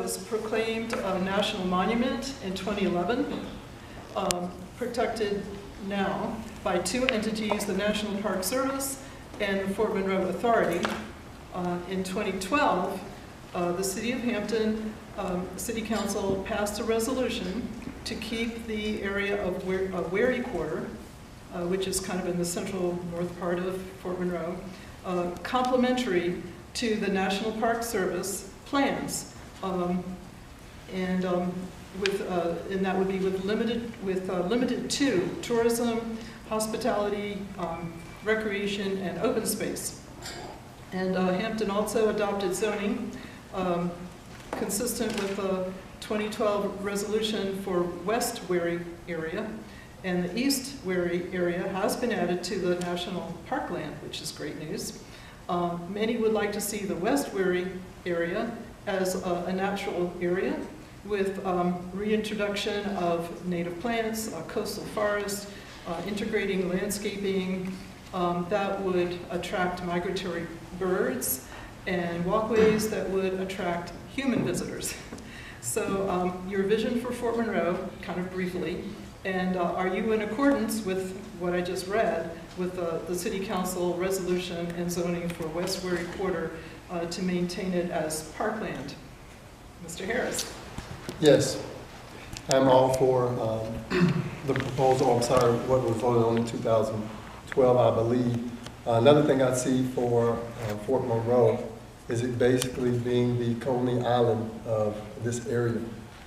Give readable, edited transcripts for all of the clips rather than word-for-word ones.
was proclaimed a national monument in 2011, protected now by two entities, the National Park Service and the Fort Monroe Authority. In 2012, the City of Hampton City Council passed a resolution to keep the area of Wary Quarter, which is kind of in the central north part of Fort Monroe, complementary to the National Park Service plans, and that would be limited to tourism, hospitality, recreation, and open space. And Hampton also adopted zoning consistent with the 2012 resolution for West Wary area, and the East Wary area has been added to the National Parkland, which is great news. Many would like to see the West Wary area as a natural area with reintroduction of native plants, coastal forests, integrating landscaping that would attract migratory birds and walkways that would attract human visitors. So your vision for Fort Monroe, kind of briefly, and are you in accordance with what I just read with the City Council resolution and zoning for West Wary Quarter to maintain it as parkland? Mr. Harris. Yes, I'm all for the proposal. I'm sorry, what was voted on in 2012, I believe. Another thing I see for Fort Monroe is it basically being the Coney Island of this area.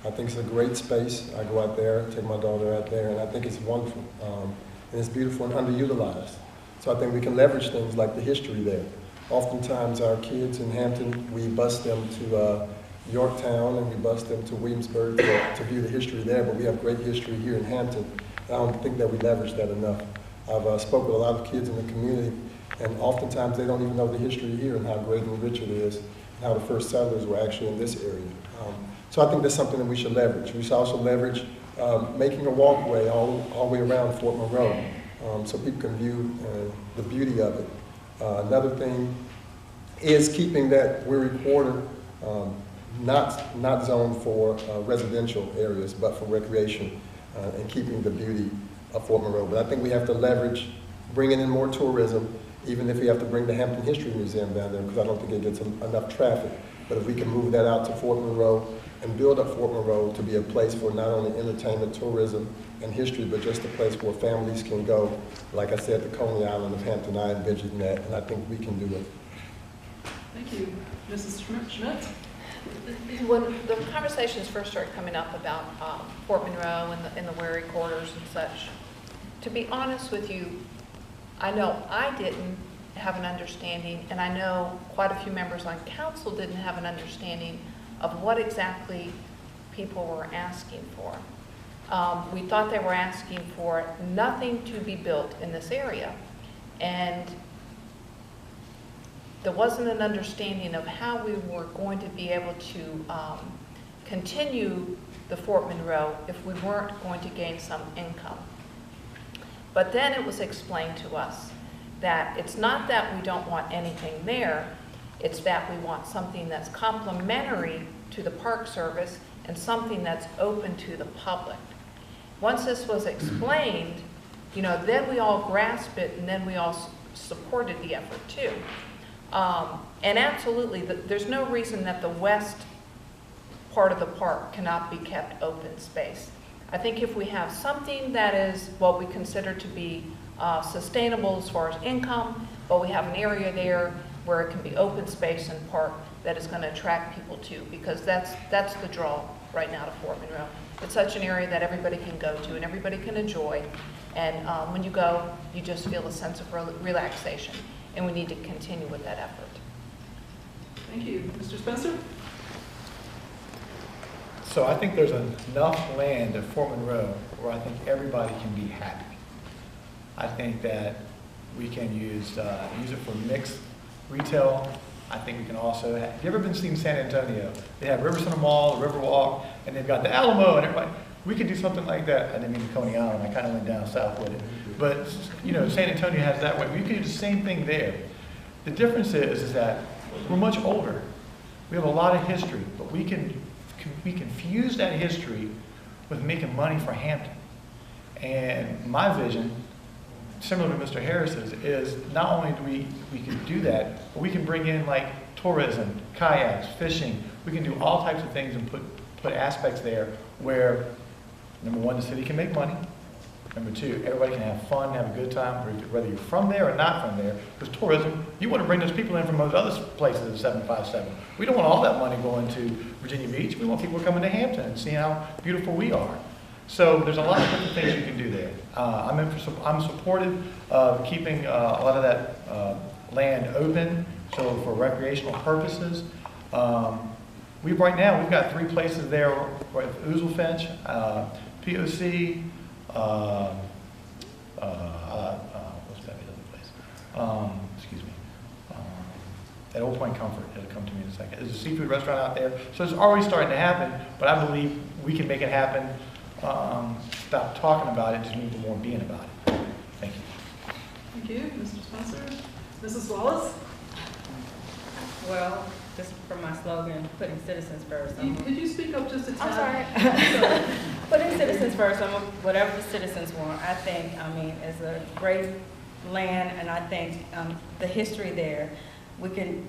I think it's a great space. I go out there, take my daughter out there, and I think it's wonderful. And it's beautiful and underutilized. So I think we can leverage things like the history there. Oftentimes our kids in Hampton, we bus them to Yorktown and we bus them to Williamsburg to view the history there, but we have great history here in Hampton. And I don't think that we leverage that enough. I've spoken with a lot of kids in the community, and oftentimes they don't even know the history here and how great and rich it is, and how the first settlers were actually in this area. So I think that's something that we should leverage. We should also leverage making a walkway all the way around Fort Monroe so people can view the beauty of it. Another thing is keeping that Wary Quarter not zoned for residential areas, but for recreation and keeping the beauty of Fort Monroe. But I think we have to leverage bringing in more tourism, even if we have to bring the Hampton History Museum down there, because I don't think it gets enough traffic. But if we can move that out to Fort Monroe and build up Fort Monroe to be a place for not only entertainment, tourism, and history, but just a place where families can go. Like I said, the Coney Island of Hampton, I envision that, and I think we can do it. Thank you. Mrs. Schmidt? When the conversations first started coming up about Fort Monroe and the Wary quarters and such, to be honest with you, I know I didn't have an understanding, and I know quite a few members on council didn't have an understanding of what exactly people were asking for. We thought they were asking for nothing to be built in this area, and there wasn't an understanding of how we were going to be able to continue the Fort Monroe if we weren't going to gain some income. But then it was explained to us that it's not that we don't want anything there, it's that we want something that's complementary to the Park Service and something that's open to the public. Once this was explained, then we all grasped it, and then we all supported the effort too. And absolutely, there's no reason that the west part of the park cannot be kept open space. I think if we have something that is what we consider to be sustainable as far as income, but we have an area there where it can be open space and park that is going to attract people too, because that's the draw right now to Fort Monroe. It's such an area that everybody can go to and everybody can enjoy, and when you go, you just feel a sense of relaxation, and we need to continue with that effort. Thank you. Mr. Spencer? So I think there's enough land at Fort Monroe where I think everybody can be happy. I think that we can use it for mixed retail. I think we can also have you ever been seen in San Antonio? They have River Center Mall, the Riverwalk, and they've got the Alamo and everybody. We could do something like that. I didn't mean Coney Island. I kind of went down south with it. But San Antonio has that way. We could do the same thing there. The difference is that we're much older. We have a lot of history, but we can we confuse that history with making money for Hampton. And my vision, similar to Mr. Harris's, is not only do we can do that, but we can bring in like tourism, kayaks, fishing. We can do all types of things and put aspects there where, number one, the city can make money. Number two, everybody can have fun, have a good time, whether you're from there or not from there. Because tourism, you want to bring those people in from those other places at 757. We don't want all that money going to Virginia Beach. We want people coming to Hampton and seeing how beautiful we are. So there's a lot of different things you can do there. I'm supportive of keeping a lot of that land open, so for recreational purposes. Right now, we've got 3 places there with Ouzelfinch, POC, what's that other place? Excuse me. At Old Point Comfort, it'll come to me in a second. There's a seafood restaurant out there. So it's already starting to happen, but I believe we can make it happen. Stop talking about it, just move to more being about it. Thank you. Thank you, Mr. Spencer. Mrs. Wallace? Well, just for my slogan, putting citizens first. Could you speak up just a I'm tad? sorry. Putting citizens first, whatever the citizens want. I think, it's a great land, and I think the history there, we can,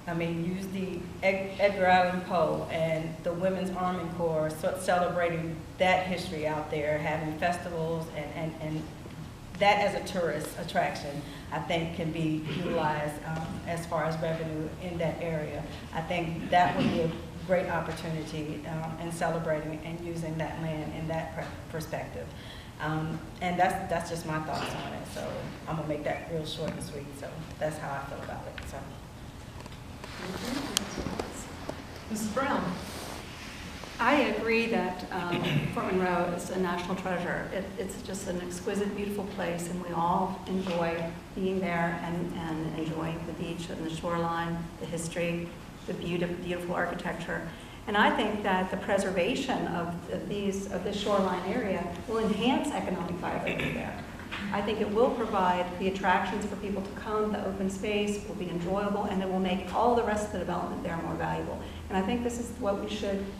use the Edgar Allan Poe and the Women's Army Corps, celebrating that history out there, having festivals, and that as a tourist attraction, I think can be utilized as far as revenue in that area. I think that would be a great opportunity in celebrating and using that land in that perspective. And that's just my thoughts on it. So I'm gonna make that real short and sweet. So that's how I feel about it. So. Mrs. Brown? I agree that Fort Monroe is a national treasure. It's just an exquisite, beautiful place, and we all enjoy being there and enjoying the beach and the shoreline, the history, the beautiful architecture. And I think that the preservation of this shoreline area will enhance economic viability there. I think it will provide the attractions for people to come, the open space will be enjoyable, and it will make all the rest of the development there more valuable. And I think this is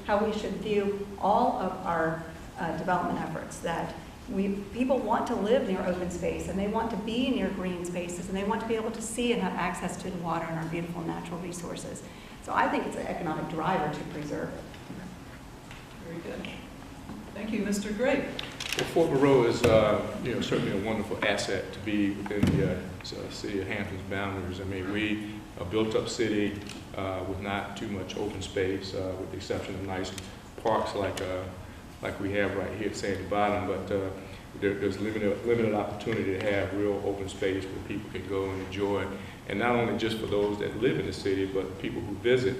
how we should view all of our development efforts, that people want to live near open space, and they want to be near green spaces, and they want to be able to see and have access to the water and our beautiful natural resources. So I think it's an economic driver to preserve it. Very good. Thank you, Mr. Gray. Well, Fort Monroe is certainly a wonderful asset to be within the city of Hampton's boundaries. We a built-up city with not too much open space, with the exception of nice parks like we have right here at Sandy Bottom, but there's limited opportunity to have real open space where people can go and enjoy, and not only just for those that live in the city, but people who visit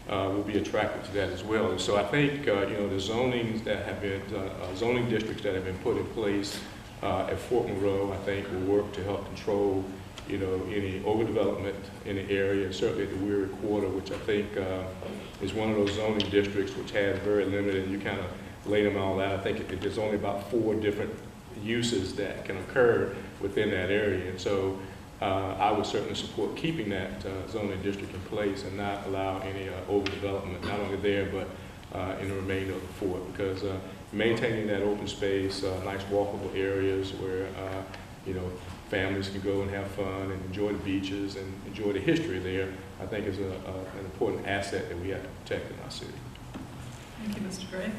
will be attracted to that as well. And so I think the zonings that have been zoning districts that have been put in place at Fort Monroe, I think, will work to help control any overdevelopment in the area, and certainly at the Weary Quarter, which I think is one of those zoning districts which has very limited, and you kind of laid them all out. I think there's only about 4 different uses that can occur within that area. And so I would certainly support keeping that zoning district in place and not allow any overdevelopment, not only there, but in the remainder of the fort, because maintaining that open space, nice walkable areas where families can go and have fun and enjoy the beaches and enjoy the history there, I think is an important asset that we have to protect in our city. Thank you, Mr. Gray.